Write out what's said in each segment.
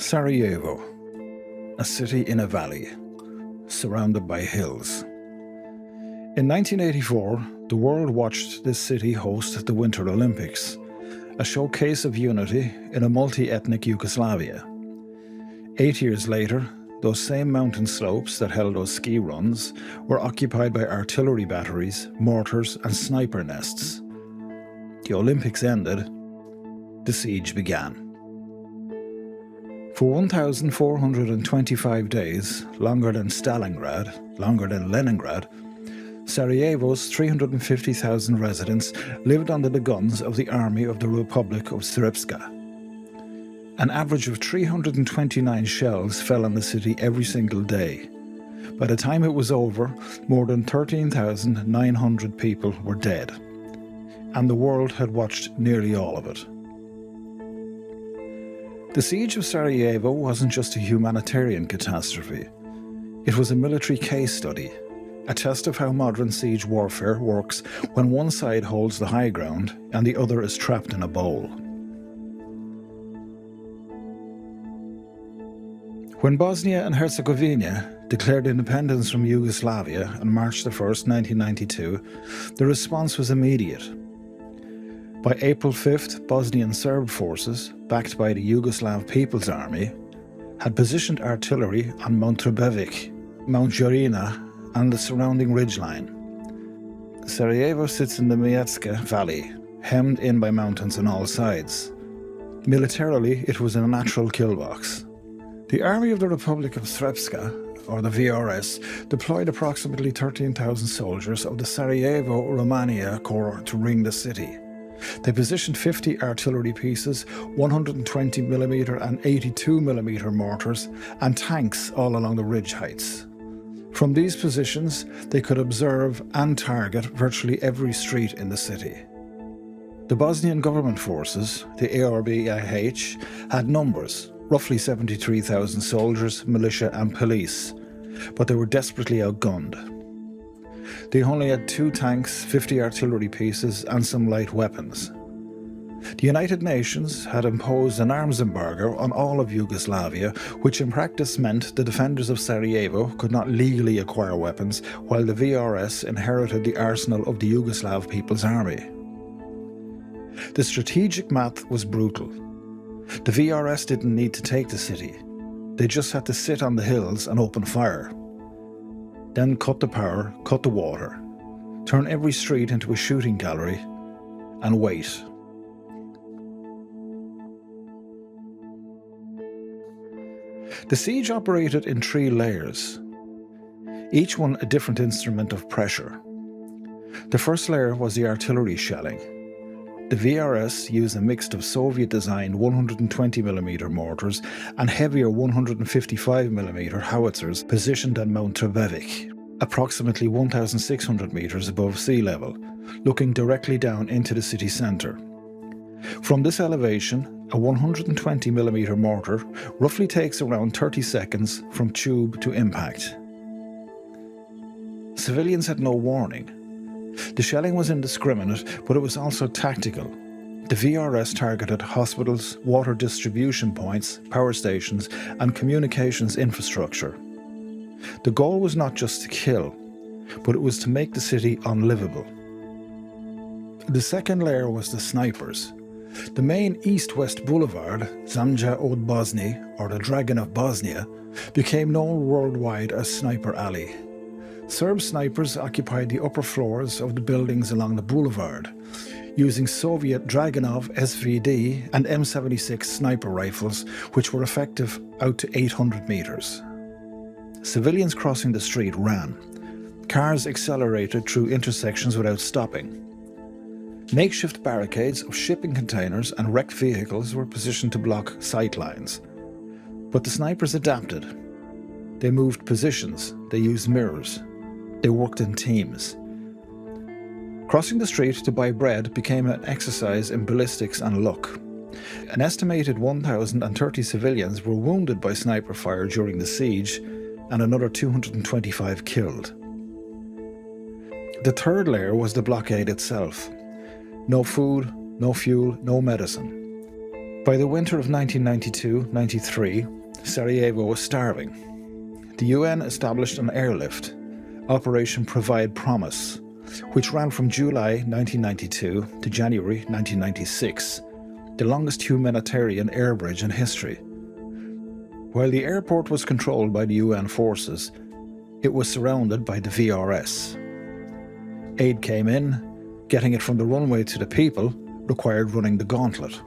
Sarajevo, a city in a valley, surrounded by hills. In 1984, the world watched this city host the Winter Olympics, a showcase of unity in a multi-ethnic Yugoslavia. 8 years later, those same mountain slopes that held those ski runs were occupied by artillery batteries, mortars and sniper nests. The Olympics ended, the siege began. For 1,425 days, longer than Stalingrad, longer than Leningrad, Sarajevo's 350,000 residents lived under the guns of the Army of the Republic of Srpska. An average of 329 shells fell on the city every single day. By the time it was over, more than 13,900 people were dead. And the world had watched nearly all of it. The siege of Sarajevo wasn't just a humanitarian catastrophe. It was a military case study, a test of how modern siege warfare works when one side holds the high ground and the other is trapped in a bowl. When Bosnia and Herzegovina declared independence from Yugoslavia on March 1, 1992, the response was immediate. By April 5th, Bosnian Serb forces, backed by the Yugoslav People's Army, had positioned artillery on Mount Trebević, Mount Jorina, and the surrounding ridgeline. Sarajevo sits in the Mijatska Valley, hemmed in by mountains on all sides. Militarily, it was a natural killbox. The Army of the Republic of Srpska, or the VRS, deployed approximately 13,000 soldiers of the Sarajevo-Romania Corps to ring the city. They positioned 50 artillery pieces, 120mm and 82mm mortars, and tanks all along the ridge heights. From these positions, they could observe and target virtually every street in the city. The Bosnian government forces, the ARBIH, had numbers, roughly 73,000 soldiers, militia and police, but they were desperately outgunned. They only had 2 tanks, 50 artillery pieces and some light weapons. The United Nations had imposed an arms embargo on all of Yugoslavia, which in practice meant the defenders of Sarajevo could not legally acquire weapons, while the VRS inherited the arsenal of the Yugoslav People's Army. The strategic math was brutal. The VRS didn't need to take the city. They just had to sit on the hills and open fire. Then cut the power, cut the water, turn every street into a shooting gallery, and wait. The siege operated in 3 layers, each one a different instrument of pressure. The first layer was the artillery shelling. The VRS used a mix of Soviet-designed 120mm mortars and heavier 155mm howitzers positioned on Mount Trebević, approximately 1,600 metres above sea level, looking directly down into the city centre. From this elevation, a 120mm mortar roughly takes around 30 seconds from tube to impact. Civilians had no warning. The shelling was indiscriminate, but it was also tactical. The VRS targeted hospitals, water distribution points, power stations, and communications infrastructure. The goal was not just to kill, but it was to make the city unlivable. The second layer was the snipers. The main east-west boulevard, Zamja od Bosni, or the Dragon of Bosnia, became known worldwide as Sniper Alley. Serb snipers occupied the upper floors of the buildings along the boulevard, using Soviet Dragunov SVD and M76 sniper rifles, which were effective out to 800 metres. Civilians crossing the street ran. Cars accelerated through intersections without stopping. Makeshift barricades of shipping containers and wrecked vehicles were positioned to block sightlines. But the snipers adapted. They moved positions, they used mirrors. They worked in teams. Crossing the street to buy bread became an exercise in ballistics and luck. An estimated 1,030 civilians were wounded by sniper fire during the siege, and another 225 killed. The third layer was the blockade itself. No food, no fuel, no medicine. By the winter of 1992-93, Sarajevo was starving. The UN established an airlift, Operation Provide Promise, which ran from July 1992 to January 1996, the longest humanitarian air bridge in history. While the airport was controlled by the UN forces, it was surrounded by the VRS. Aid came in. Getting it from the runway to the people required running the gauntlet.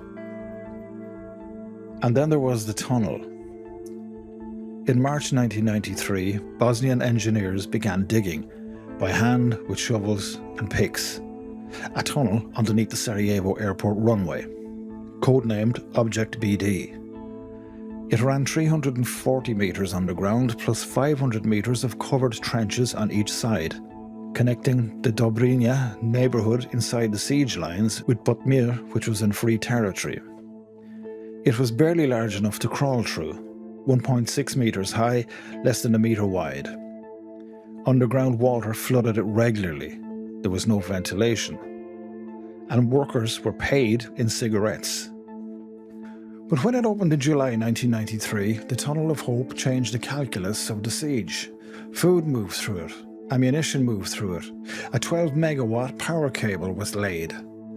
And then there was the tunnel. In March 1993, Bosnian engineers began digging, by hand with shovels and picks, a tunnel underneath the Sarajevo airport runway, codenamed Object BD. It ran 340 metres underground plus 500 metres of covered trenches on each side, connecting the Dobrinja neighbourhood inside the siege lines with Botmir, which was in free territory. It was barely large enough to crawl through, 1.6 metres high, less than a metre wide. Underground water flooded it regularly. There was no ventilation. And workers were paid in cigarettes. But when it opened in July 1993, the Tunnel of Hope changed the calculus of the siege. Food moved through it. Ammunition moved through it. A 12-megawatt power cable was laid.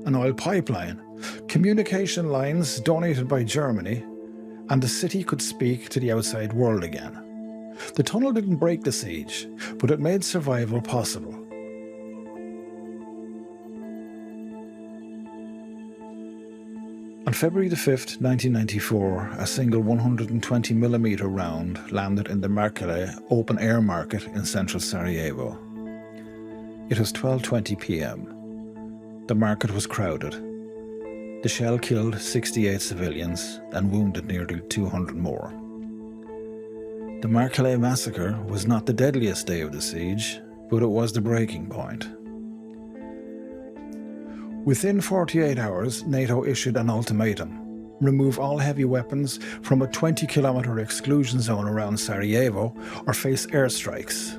An oil pipeline. Communication lines donated by Germany. And the city could speak to the outside world again. The tunnel didn't break the siege, but it made survival possible. On February the 5th, 1994, a single 120mm round landed in the Markele open air market in central Sarajevo. It was 12:20 p.m. The market was crowded. The shell killed 68 civilians and wounded nearly 200 more. The Markele massacre was not the deadliest day of the siege, but it was the breaking point. Within 48 hours, NATO issued an ultimatum: remove all heavy weapons from a 20-kilometre exclusion zone around Sarajevo or face airstrikes.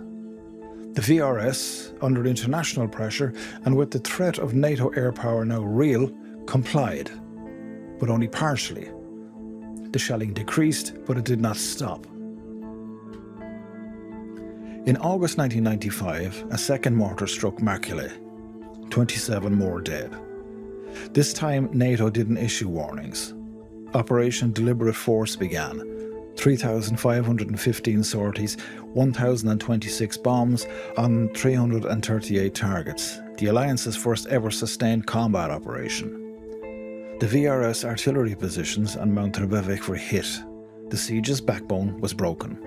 The VRS, under international pressure and with the threat of NATO air power now real, complied, but only partially. The shelling decreased, but it did not stop. In August 1995, a second mortar struck Markele. 27 more dead. This time, NATO didn't issue warnings. Operation Deliberate Force began. 3,515 sorties, 1,026 bombs on 338 targets. The Alliance's first ever sustained combat operation. The VRS artillery positions on Mount Trebevic were hit. The siege's backbone was broken.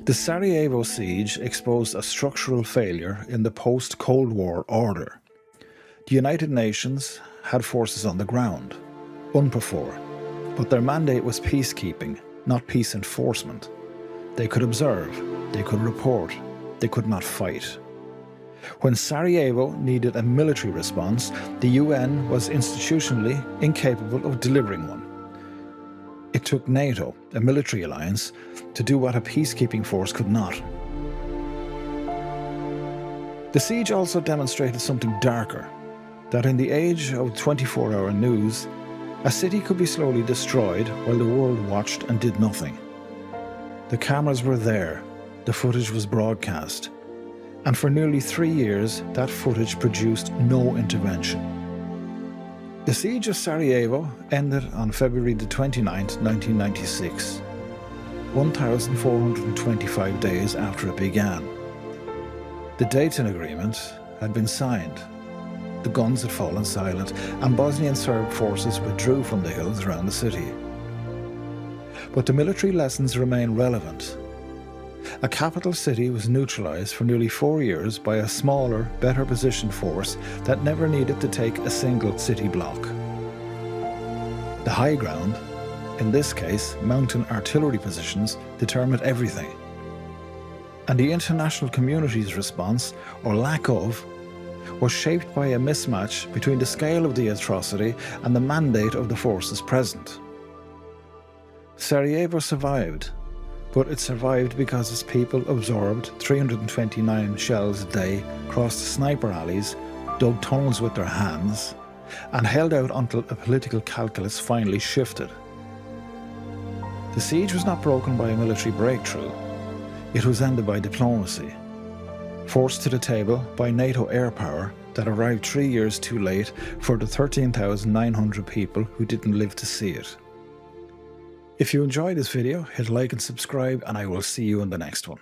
The Sarajevo siege exposed a structural failure in the post-Cold War order. The United Nations had forces on the ground, UNPROFOR, but their mandate was peacekeeping, not peace enforcement. They could observe, they could report, they could not fight. When Sarajevo needed a military response, the UN was institutionally incapable of delivering one. It took NATO, a military alliance, to do what a peacekeeping force could not. The siege also demonstrated something darker, that in the age of 24-hour news, a city could be slowly destroyed while the world watched and did nothing. The cameras were there, the footage was broadcast, and for nearly 3 years that footage produced no intervention. The siege of Sarajevo ended on February the 29th, 1996, 1,425 days after it began. The Dayton Agreement had been signed. The guns had fallen silent, and Bosnian Serb forces withdrew from the hills around the city. But the military lessons remain relevant. A capital city was neutralised for nearly 4 years by a smaller, better positioned force that never needed to take a single city block. The high ground, in this case mountain artillery positions, determined everything. And the international community's response, or lack of, was shaped by a mismatch between the scale of the atrocity and the mandate of the forces present. Sarajevo survived, but it survived because its people absorbed 329 shells a day, crossed sniper alleys, dug tunnels with their hands, and held out until a political calculus finally shifted. The siege was not broken by a military breakthrough. It was ended by diplomacy, forced to the table by NATO air power that arrived 3 years too late for the 13,900 people who didn't live to see it. If you enjoyed this video, hit like and subscribe, and I will see you in the next one.